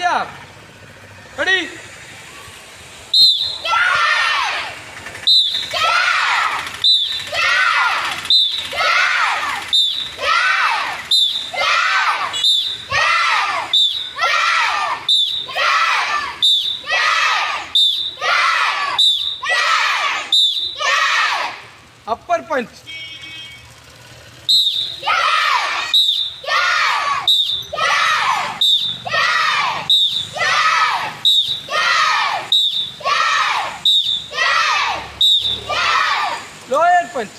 பார்த்தியா? Ready? Upper punch. Lower punch.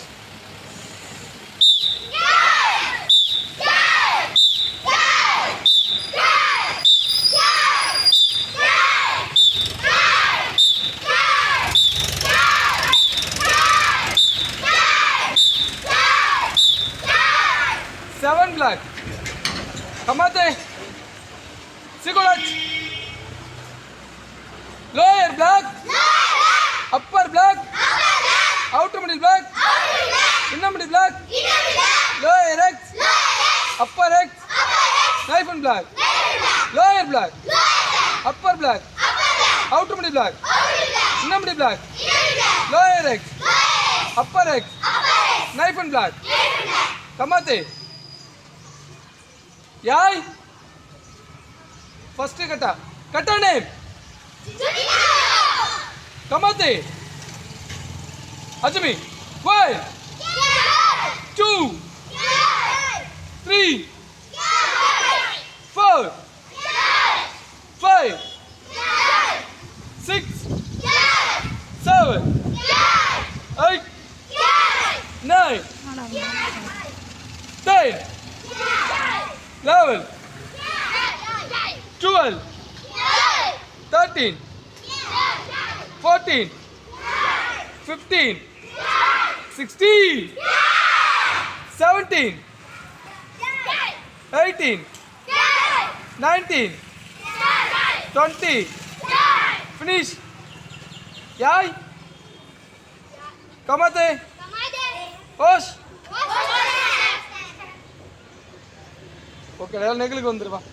Seven black. Kamate. Siguraj. Lower black. Upper black. Outer middle black. Inner middle black. Lower X. Upper X. Knife and black. Lower black. Upper black. Outer middle black. Inner middle black. Lower X. Upper X. Knife and black. Kamate. Yai. First kata. Kata name. Kamate. Ajami. 1, 2, 3, 4, 5, 6, 7, 8, 9, 10, 11, 12, 13, 14, 15, 16, 17, 18, 19, 20. Finish. Yai. Kamate. Push. Okay, neglect.